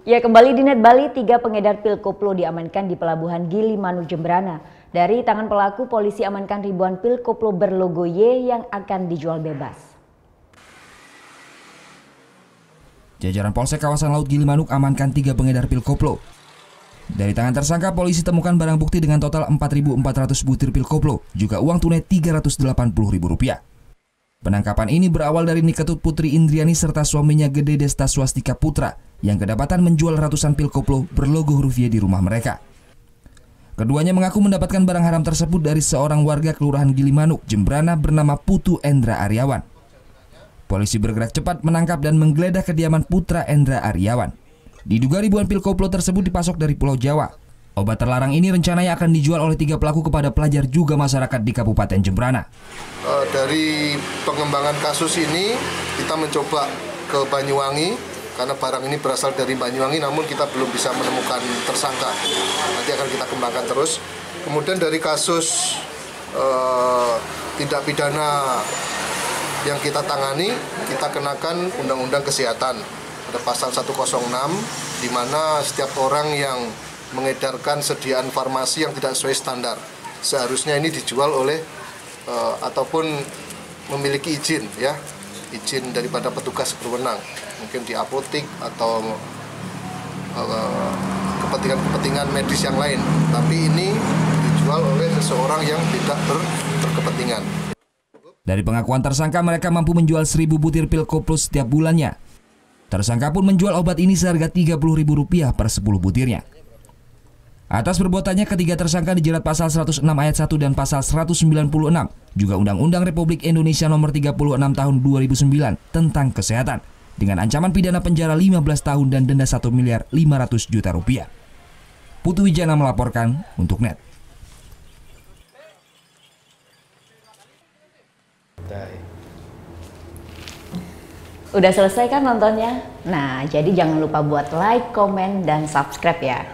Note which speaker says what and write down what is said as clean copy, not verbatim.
Speaker 1: Ya, kembali di Net Bali, 3 pengedar pil koplo diamankan di Pelabuhan Gilimanuk, Jemberana. Dari tangan pelaku, polisi amankan ribuan pil koplo berlogo Y yang akan dijual bebas.
Speaker 2: Jajaran Polsek kawasan Laut Gilimanuk amankan 3 pengedar pil koplo. Dari tangan tersangka, polisi temukan barang bukti dengan total 4.400 butir pil koplo, juga uang tunai Rp380.000. Penangkapan ini berawal dari Niketut Putri Indriani serta suaminya Gede Desta Swastika Putra yang kedapatan menjual ratusan pil koplo berlogo huruf Y di rumah mereka. Keduanya mengaku mendapatkan barang haram tersebut dari seorang warga Kelurahan Gilimanuk, Jemberana bernama Putu Endra Aryawan. Polisi bergerak cepat menangkap dan menggeledah kediaman Putra Endra Aryawan. Diduga ribuan pil koplo tersebut dipasok dari Pulau Jawa. Obat terlarang ini rencananya akan dijual oleh 3 pelaku kepada pelajar juga masyarakat di Kabupaten Jemberana.
Speaker 3: Dari pengembangan kasus ini kita mencoba ke Banyuwangi karena barang ini berasal dari Banyuwangi, namun kita belum bisa menemukan tersangka. Nanti akan kita kembangkan terus. Kemudian dari kasus tindak pidana yang kita tangani, kita kenakan Undang-Undang Kesehatan. Ada pasal 106 di mana setiap orang yang mengedarkan sediaan farmasi yang tidak sesuai standar seharusnya ini dijual oleh ataupun memiliki izin, ya, izin daripada petugas berwenang, mungkin di apotik atau kepentingan medis yang lain, tapi ini dijual oleh seseorang yang tidak berkepentingan.
Speaker 2: Dari pengakuan tersangka, mereka mampu menjual 1.000 butir pil koplo setiap bulannya. Tersangka pun menjual obat ini seharga Rp30.000 per 10 butirnya. Atas perbuatannya, ketiga tersangka dijerat pasal 106 ayat 1 dan pasal 196, juga Undang-Undang Republik Indonesia Nomor 36 Tahun 2009 tentang kesehatan, dengan ancaman pidana penjara 15 tahun dan denda Rp1.500.000.000. Putu Wijana melaporkan untuk Net.
Speaker 1: Udah selesai kan nontonnya? Nah, jadi jangan lupa buat like, komen, dan subscribe ya.